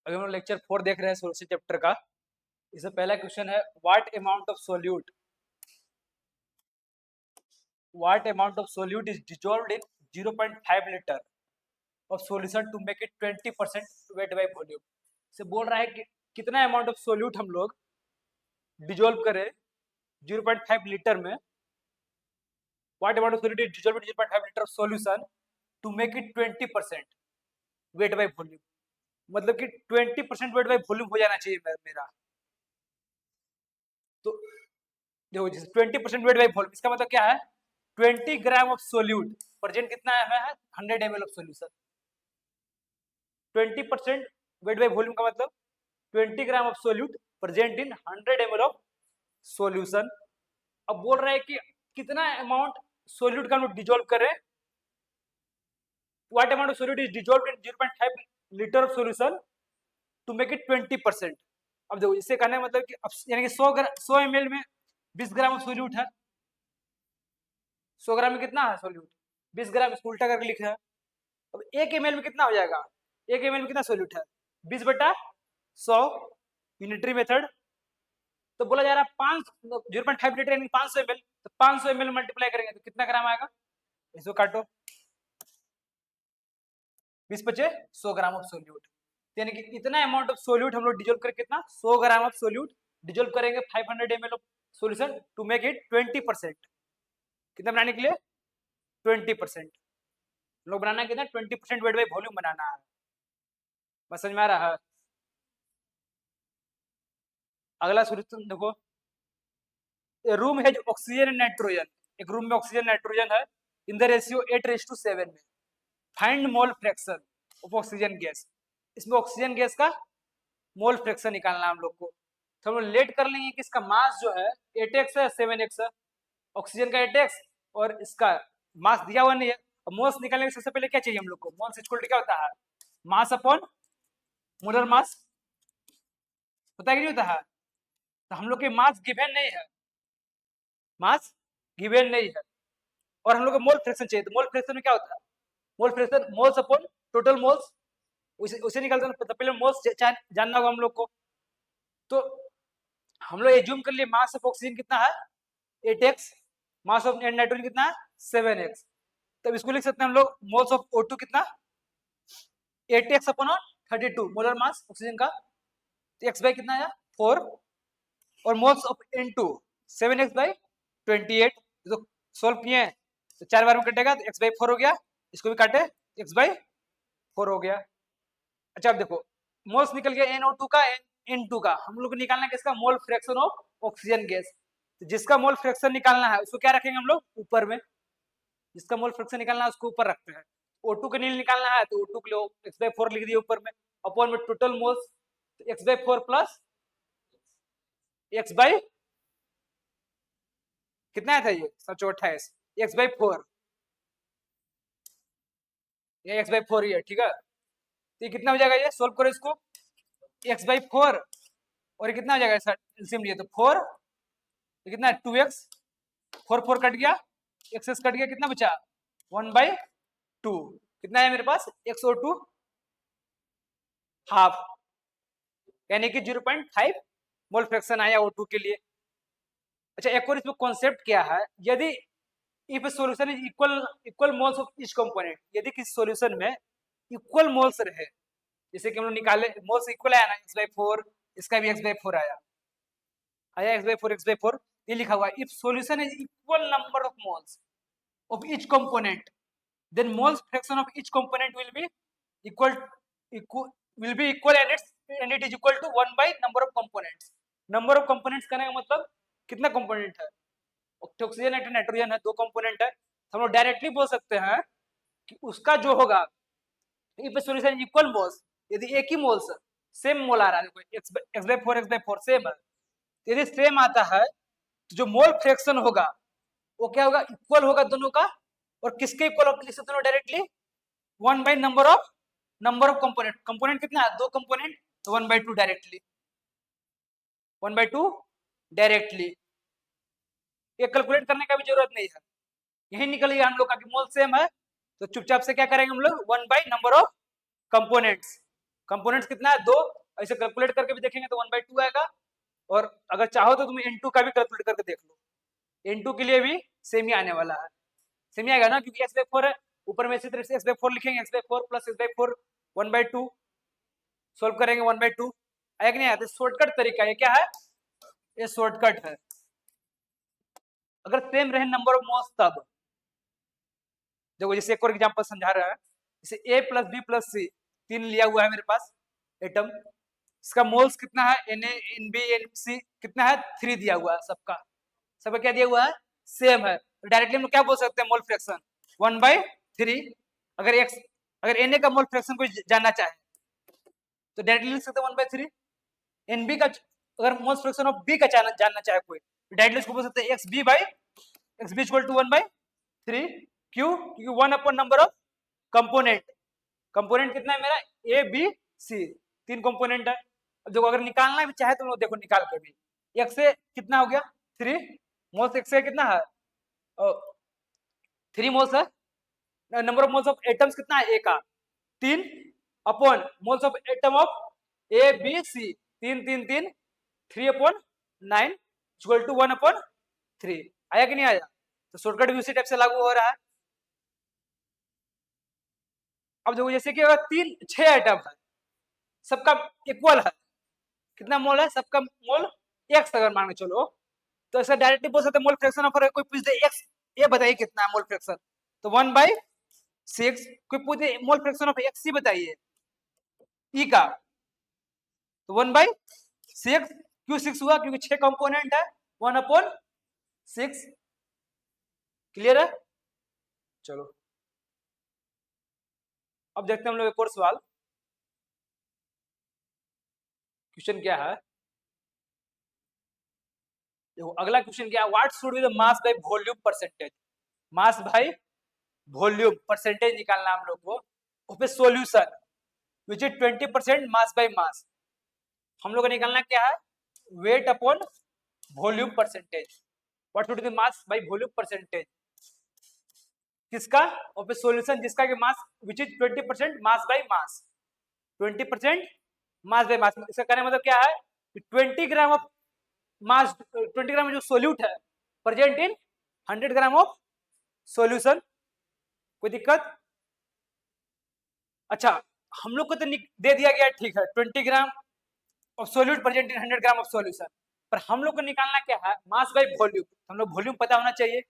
अभी हम लोग लेक्चर 4 देख रहे हैं सोल्यूशन चैप्टर का। इसमें पहला क्वेश्चन है what amount of solute is dissolved in 0.5 litre of solution to make it 20% weight by volume. से बोल रहा है कि कितना अमाउंट ऑफ सोल्यूट हम लोग डिजॉल्व करें 0.5 लीटर में। What amount of solute is dissolved in 0.5 litre of solution to make it 20% weight by volume. मतलब कि 20% वेट बाय वॉल्यूम हो जाना चाहिए मेरा। तो देखो जैसे 20% वेट बाय वॉल्यूम, इसका मतलब क्या है? 20 ग्राम ऑफ सोल्यूट प्रेजेंट कितना है? 100 ml of solution. 20% weight by volume का मतलब 20 gram of solute present in 100 ml of solution. अब बोल रहा है कि कितना अमाउंट सोल्यूट का हम लोग डिजोल्व करें। What amount of solute is dissolved in 0.5 litre of solution to make it 20%। अब देखो इससे कहने का मतलब कि यानी कि 100 ml में 20 ग्राम ऑफ सोल्यूट है। 100 ग्राम में कितना है सोल्यूट? 20 ग्राम। इसको उल्टा करके लिखा है। अब 1 ml में कितना हो जाएगा? 1 ml में कितना सोल्यूट है? 20/100 यूनिटरी मेथड। तो बोला जा रहा है 0.5 लीटर यानी 500 ml। तो 500 ml मल्टीप्लाई करेंगे तो कितना ग्राम आएगा? इसको काटो। 20/100 ग्राम ऑफ सोल्यूट, यानी कि इतना अमाउंट ऑफ सोल्यूट हम लोग डिजोल्व करें। कितना? 100 ग्राम ऑफ सोल्यूट डिजोल्व करेंगे 500 ml of solution to make it 20%। कितना बनाने के लिए? 20%। लोग बनाना है कितना? 20% वेट बाय वॉल्यूम बनाना है। बस समझ में आ रहा है? अगला सोल्यूशन देखो, रूम है ऑक्सीजन एंड नाइट्रोजन। एक रूम में ऑक्सीजन नाइट्रोजन है इन द रेशियो 8:7 में। Find mole fraction of oxygen gas. इसमें ऑक्सीजन गैस का मोल फ्रैक्शन निकालना है हम लोग को। तो हम लोग लेट कर लेंगे कि इसका मास जो है 8x है 7x है। ऑक्सीजन का 8x और इसका मास दिया हुआ नहीं है। अब मोल्स निकालने के सबसे पहले क्या चाहिए हम लोग को? मोल्स इक्वल टू क्या होता है? मास अपॉन मोलर मास। होता है कि नहीं होता है? तो हम लोग के मास गिवन नहीं है, मास गिवन नहीं है और हम लोग को मोल फ्रैक्शन चाहिए। तो मोल फ्रैक्शन में क्या होता है? Mole fraction moles upon total moles, उसे निकालते हैं। तो पहले मोल्स जानना होगा हम लोग को। तो हम लोग एज्यूम कर लिए मास ऑफ ऑक्सीजन कितना है? 8x। मास ऑफ नाइट्रोजन कितना है? 7x। तब इसको लिख सकते हैं हम लोग मोल्स ऑफ O2 कितना? 8x upon 32 molar mass oxygen का। तो x बाई कितना है? 4। और moles of N2 7x by 28। तो सोल्व किए तो 4 बार में कटेगा तो x बाई 4 हो गया। इसको भी काटे, x बाई 4 हो गया। अच्छा अब देखो मोल्स निकल गया NO2 का, N2 का। हम लोग को निकालना है किसका? Mole fraction of oxygen gas. तो जिसका मोल फ्रैक्शन निकालना है उसको क्या रखेंगे हम लोग? ऊपर में। जिसका मोल फ्रैक्शन निकालना है उसको ऊपर रखते हैं। O2 का नील निकालना है तो O2 के लिए x बाई 4 लिख दिए ऊपर में। अपॉन में total moles x by 4 plus x by कितना था? ये 728 x बाई 4। ये x बाई 4 ही है, ठीक है। तो ये कितना हो जाएगा? ये सोल्व करो इसको। x बाई 4 और ये कितना हो जाएगा? एलसीएम लिए तो 4, तो कितना है? 2x। 4 कट गया, x कट गया, कितना बचा? 1/2। कितना है मेरे पास? x और 2 हाफ, यानी कि 0.5 मोल फ्रैक्शन आया O2 के लिए। अच्छा एक और इसमें कॉन्सेप्ट क्या है? यदि if solution is equal moles of each component, यदि किसी सॉल्यूशन में इक्वल मोल्स रहे, जैसे कि हम लोग निकाले मोल्स इक्वल आया ना x बाई 4, इसका भी x बाई 4 आया x बाई 4 x बाई 4, ये लिखा हुआ है if solution is equal number of moles of each component then moles fraction of each component will be equal and it is equal to 1 by number of components। number of components कहने का मतलब कितना component है? Oxygen है, nitrogen है, 2 component है। हम लोग डायरेक्टली बोल सकते हैं कि उसका जो होगा इफ सॉल्यूशन इक्वल मोल्स, यदि एक ही मोल्स सेम मोल आ रहा है, x बाई 4 सेम है, यदि सेम आता है तो जो मोल फ्रैक्शन होगा वो क्या होगा? इक्वल होगा दोनों का। और किसके इक्वल आप लिख सकते हो directly? 1 by number of component. Component कितना है? 2 कंपोनेंट, तो 1/2 डायरेक्टली। 1/2 डायरेक्टली। ये कैलकुलेट करने का भी जरूरत नहीं है, यही निकल गया हम लोग का कि मोल सेम है। तो चुपचाप से क्या करेंगे हम लोग? 1 by number of components. Components कितना है? 2। ऐसे कैलकुलेट करके भी देखेंगे तो 1/2 आएगा, और अगर चाहो तो तुम N2 का भी कैलकुलेट करके देख लो, N2 के लिए भी सेम ही आने वाला है, सेम ही आएगा ना, क्योंकि x/4 है, ऊपर में इसी तरह से x/4 लिखेंगे, x/4 प्लस x/4 1/2, सोल्व करेंगे 1/2 आएगा कि नहीं आया। शॉर्टकट तरीका ये क्या है, ये शॉर्टकट है। अगर सेम रहे नंबर ऑफ मोल्स तब देखो, जैसे एक और एग्जांपल समझा रहा है, जैसे A plus B plus C 3 लिया हुआ है मेरे पास एटम, इसका मोल्स कितना है, Na Nb Nc कितना है, 3 दिया हुआ है, सबका क्या दिया हुआ है, सेम है, तो डायरेक्टली हम लोग क्या बोल सकते हैं, मोल फ्रैक्शन 1/3। अगर Na का मोल फ्रैक्शन कोई जानना चाहे तो डायरेक्टली लिख सकते हैं 1/3। Nb का अगर मोल फ्रैक्शन ऑफ B का जानना चाहे कोई, तो डायरेक्टली इसको बोल सकते हैं xb इक्वल टू 1/3। क्यों, क्योंकि 1 upon number of component, component कितना है मेरा, ए बी सी, 3 कंपोनेंट है। अब देखो अगर निकालना भी चाहे तो लोग देखो निकाल के भी, एक से कितना हो गया 3 मोल्स, एक से कितना है 3 मोल्स है, number of moles of atoms कितना है, ए का 3 upon moles of atom of A B C 3 3 3 3 upon 9 equal to 1/3। आया कि नहीं आया, तो शॉर्टकट भी उसी टाइप से लागू हो रहा है। अब देखो जैसे कि अगर 6 आइटम है, सबका इक्वल है, कितना मोल है, सबका मोल एक्स अगर मान के चलो, तो ऐसा डायरेक्टली बोल सकते मोल फ्रैक्शन ऑफ, कोई पूछ दे एक्स, ये बताइए कितना है मोल फ्रैक्शन, तो 1/6। कोई पूछ दे मोल फ्रैक्शन ऑफ एक्स ही बताइए ई का, तो 1/6। क्यों 6 हुआ, क्योंकि 6 कंपोनेंट है, 1/6। क्लियर है, चलो अब देखते हैं हम लोग एक और सवाल। क्वेश्चन क्या है, देखो अगला क्वेश्चन क्या है, what should be the mass by volume percentage, mass by volume percentage निकालना हम लोग को, उसपे solution which is 20% mass by mass, हम लोग को निकालना क्या है, weight upon volume percentage, what should be the mass by volume percentage किसका, और फिर सॉल्यूशन जिसका कि mass which is 20% mass by mass, 20% mass by mass, इसका कहने मतलब क्या है कि 20 ग्राम ऑफ मास, 20 ग्राम जो सोल्यूट है present in 100 gram of solution. कोई दिक्कत, अच्छा हम लोग को तो दे दिया गया, ठीक है 20 gram of solute present in 100 gram of solution, पर हम लोग को निकालना क्या है, मास बाय वॉल्यूम, हम लोग वॉल्यूम पता होना चाहिए,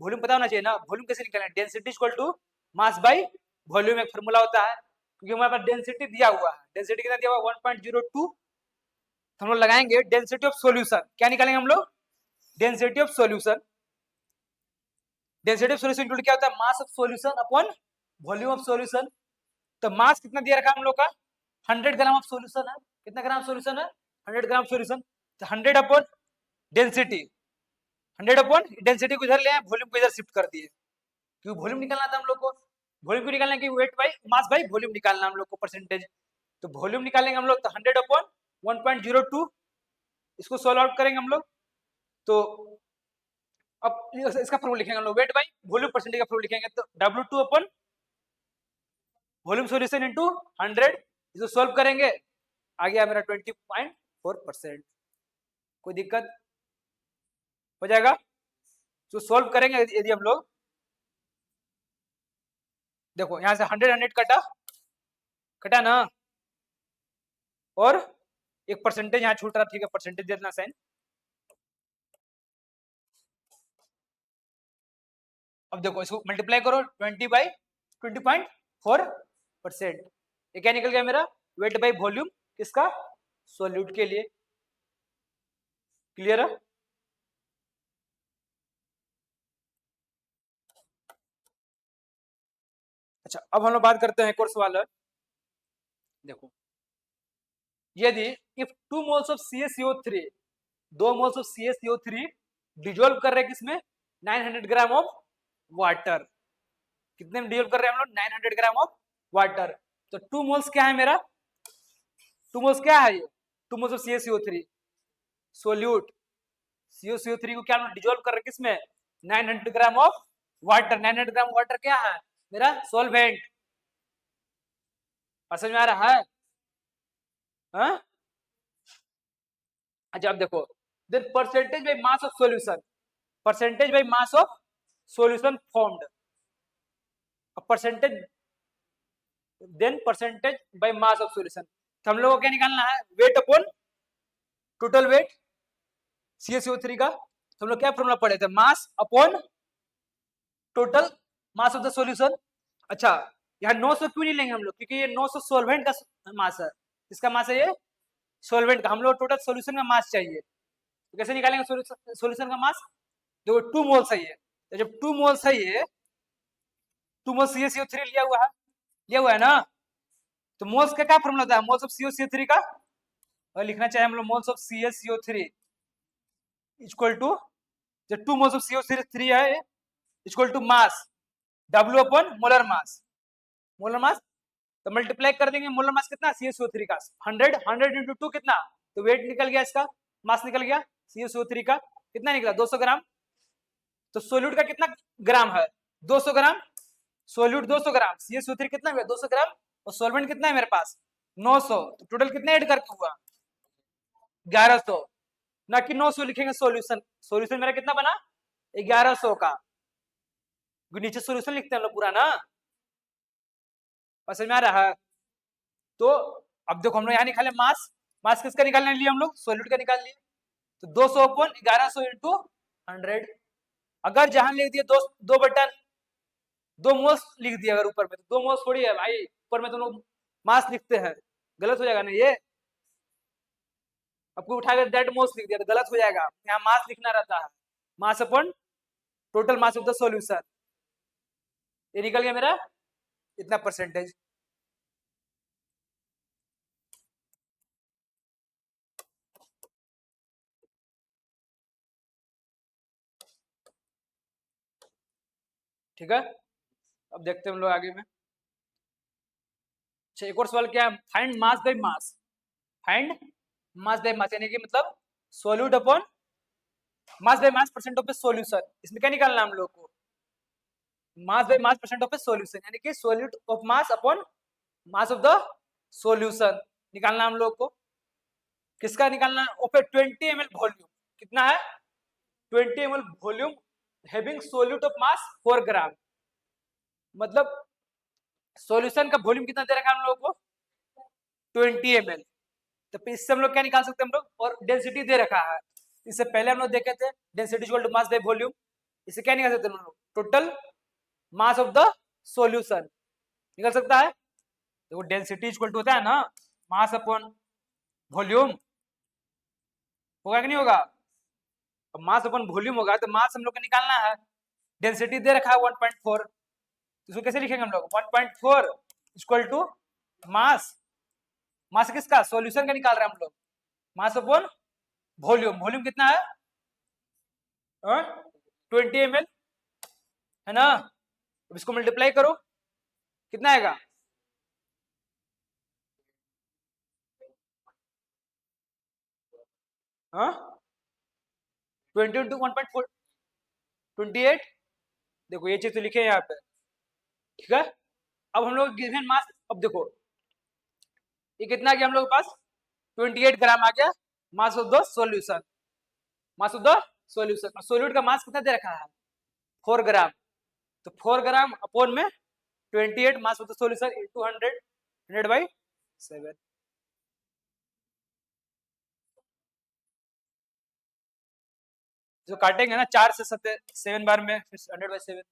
वॉल्यूम पता होना चाहिए ना, वॉल्यूम कैसे निकालना है, density equal to mass by volume, एक फार्मूला होता है, क्योंकि हमारे पास डेंसिटी दिया हुआ है, डेंसिटी कितना दिया हुआ है 1.02, हम लोग लगाएंगे डेंसिटी ऑफ सॉल्यूशन, क्या निकालेंगे हम लोग, density of solution, density of solution equal क्या होता है, मास of solution upon volume of solution, तो मास कितना दिया रखा हम लोग का 100 ग्राम ऑफ सॉल्यूशन है, कितना ग्राम सॉल्यूशन है 100 ग्राम सॉल्यूशन, तो 100 अपॉन डेंसिटी, 100 अपॉन डेंसिटी को इधर ले आए, वॉल्यूम को इधर शिफ्ट कर दिए, क्योंकि वॉल्यूम निकालना था हम लोग को, वॉल्यूम को निकालना कि weight by mass by volume निकालना हम लोग को परसेंटेज, तो वॉल्यूम निकालेंगे हम लोग, तो 100 अपॉन 1.02, इसको सॉल्व आउट करेंगे हम लोग, तो अब इसका फॉर्मूला लिखेंगे हम लोग, वेट बाई वॉल्यूम परसेंटेज का फॉर्मूला लिखेंगे, तो W2 upon volume solution into 100, इसको सॉल्व करेंगे, आ गया मेरा 20.4%। कोई दिक्कत, हो जाएगा, तो सॉल्व करेंगे यदि हम लोग, देखो यहां से 100 100 कटा, कटा ना, और एक परसेंटेज यहाँ छूट रहा, ठीक है परसेंटेज दे देना साइन, अब देखो इसको मल्टीप्लाई करो 20/20.4%, ये क्या निकल गया मेरा, वेट बाई वॉल्यूम किसका, सॉल्यूट के लिए। क्लियर है, अच्छा अब हम लोग बात करते हैं एक और सवाल है, देखो यदि if 2 moles of CaCO3, 2 moles of CaCO3 dissolve कर रहे हैं किसमें, 900 ग्राम ऑफ वाटर, कितने में डिजोल्व कर रहे हैं हम लोग, 900 ग्राम ऑफ वाटर, तो 2 मोल्स क्या है मेरा, 2 मोल्स क्या है ये, 2 moles of CaCO3 solute, CaCO3 को क्या हम डिजोल्व कर रहे हैं किसमें, 900 gram of water, 900 gram water क्या है मेरा, सॉल्वेंट, समझ में आ रहा है, हाँ? अच्छा अब देखो, then percentage by mass of solution, percentage by mass of solution formed, percentage, then percentage by mass of solution. तो हम लोगों को क्या निकालना है, weight upon total weight CaCO3 का। तो हम लोग क्या फॉर्मूला पढ़े थे, mass upon total mass of the solution. अच्छा यहाँ 900 क्यों नहीं लेंगे हम लोग, क्योंकि ये 900 सॉल्वेंट का मास है, इसका मास है ये सॉल्वेंट का, हम लोग टोटल सॉल्यूशन का मास चाहिए। तो कैसे निकालेंगे सॉल्यूशन का मास, देखो 2 मोल्स है ये, तो जब 2 मोल्स है ये, 2 मोल्स CaCO3 लिया हुआ है ना, तो मोल्स का क्या फॉर्मूला था, मोल्स ऑफ CaCO3 का, और लिखना चाहिए हम लोग moles of CaCO3 equal to, जो 2 मोल्स ऑफ CO3 है equal to mass W upon molar mass, molar mass, तो मल्टीप्लाई कर देंगे, मोलर मास कितना CaCO3 का 100, 100 इंटू 2 कितना, तो वेट निकल गया, इसका मास निकल गया CaCO3 का कितना निकला 200 ग्राम। तो सोल्यूट का कितना ग्राम है 200 ग्राम, सोल्यूट 200 ग्राम, CaCO3 कितना हुआ 200 ग्राम, और सॉल्वेंट कितना है मेरे पास 900, तो टोटल कितना ऐड करके हुआ 1100, ना कि 900 लिखेंगे सॉल्यूशन, सॉल्यूशन मेरा कितना बना 1100 का, नीचे सॉल्यूशन लिखते हैं हम लोग पूरा ना, समझ में आ रहा है। तो अब देखो हम लोग यहाँ निकाले मास, मास किसका निकालने लिए हम लोग सोल्यूट का निकाल लिए, तो 200 अपॉन 1100 इंटू 100, अगर जहां लिख दिए 2 मोल्स लिख दिया अगर ऊपर में, तो 2 मोल्स थोड़ी है भाई, ऊपर में तो लोग मास लिखते हैं, गलत हो जाएगा ना ये, आपको उठा कर दैट मोल्स लिख दिया तो गलत हो जाएगा, यहाँ मास लिखना रहता है, mass upon total mass of the solution, ये निकल गया मेरा इतना परसेंटेज। ठीक है, अब देखते हैं हम लोग आगे में। अच्छा एक और सवाल क्या है, find mass by mass, find mass by मास यानी कि मतलब solute upon mass by mass percent of the solution, इसमें क्या निकालना हम लोग को, मास by mass percent of the solution, यानी कि solute of mass upon mass of the solution निकालना हम लोग को, किसका निकालना, ओपे 20 ml वॉल्यूम, कितना है 20 ml volume having solute of mass 4 ग्राम, मतलब सॉल्यूशन का वॉल्यूम कितना दे रखा है हम लोग को 20 ml, तो इससे हम लोग क्या निकाल सकते हैं हम लोग, और डेंसिटी दे रखा है, इससे पहले हम लोग देखे थे density equal to mass by volume, इससे क्या निकाल सकते हैं हम लोग total mass of the solution निकल सकता है, तो डेंसिटी इक्वल टू होता है ना मास अपॉन वॉल्यूम, होगा कि नहीं होगा, अब मास अपॉन वॉल्यूम होगा तो मास हम लोग को निकालना है, डेंसिटी दे रखा है 1.4, इसको कैसे लिखेंगे हम लोग 1.4 इक्वल टू मास, मास किसका सॉल्यूशन का निकाल रहे हैं हम लोग, मास अपॉन वॉल्यूम, वॉल्यूम कितना है 20 ml है ना, अब इसको मल्टीप्लाई करो कितना आएगा, हाँ 20 इंटू 1.4 28, देखो ये चीज तो लिखे हैं यहाँ पे, ठीक है। अब हम लोग गिवन मास, अब देखो ये कितना आ गया हम लोग के पास 28 ग्राम आ गया, मास of the solution, mass of the solution, solute का मास कितना दे रखा है 4 ग्राम, तो 4 ग्राम अपॉन में 28 मास ऑफ द सॉल्यूशन इनटू 100, 100/7, जो काटेंगे ना 4 से 7 बार में 100/7,